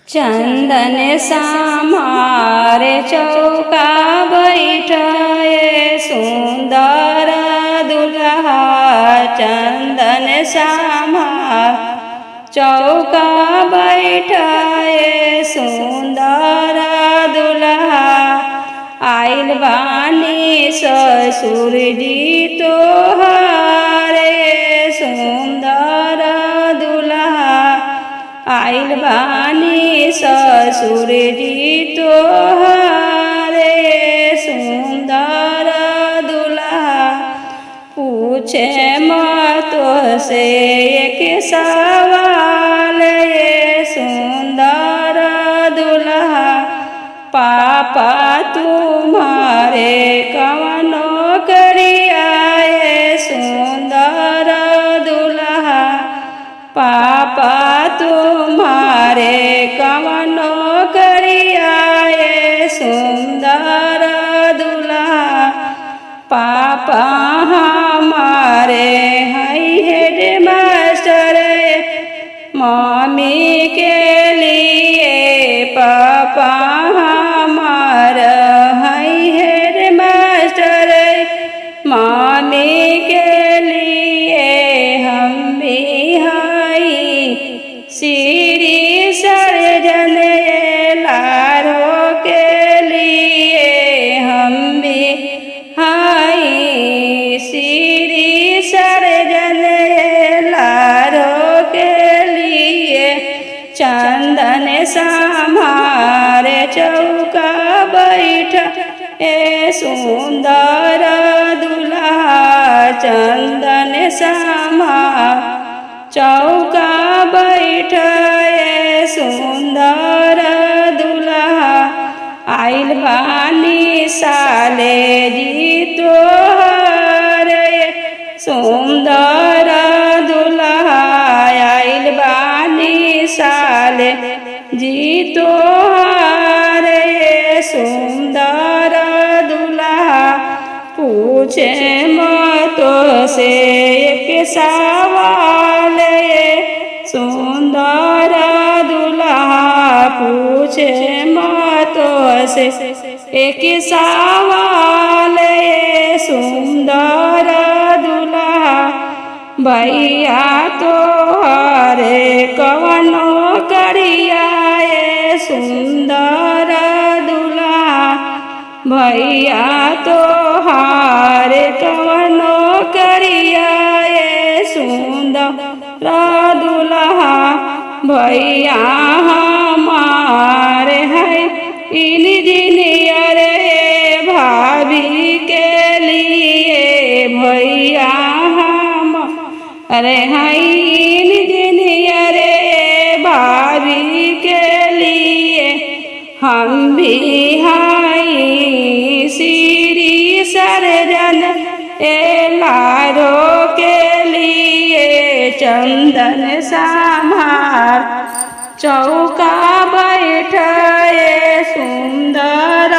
चंदन समारे चौका बैठाए सुंदर दुल्हा। चंदन समार चौका बैठाए सुंदर दुल्हा। आइल बानी ससुर जी तोहारे सुंदर दुल्हा। आइल बानी ससुर जी तोहारे सुंदर दुल्हा। पूछे तो से एक सवाल सुंदर दुल्हा। पापा तुम्हारे कवनो करियाए सुंदर दुल्हा। पापा तुम्हारे कवनो करियाए सुंदर दुल्हा। पापा हमारे हैं हेड मास्टर मम्मी के लिए। पापा हमारा है हेड मास्टर मम्मी के लिए। हम भी श्री सर्जन लारो के लिए। हम भी हाई श्री सर्जन लारो के लिए। चंदन समारे चौका बैठा ए सुंदर दुल्हा। चंदन समार चौका बैठाए सुंदर दुल्हा। आइल बानी साले जी तोहारे सुंदर दुल्हा। आइल बानी साले जी तोहारे सुंदर दुल्हा। पूछे तो से एक सवाल सुंदर दुल्हा। पूछे तो से एक सवाल सुंदर दुल्हा। भैया तोहरे कवनो करियाए सुंदर दुल्हा। भैया तोहारे कवनो करियाए सुंदर दुल्हा। भैया हमारे हैं इंजीनियर भाभी के लिए। भैया हम अरे हैं इंजीनियर भाभी के लिए। हम भी हैं श्री सर्जन लारो के लिए। चंदन समार चौका बैठाए सुंदर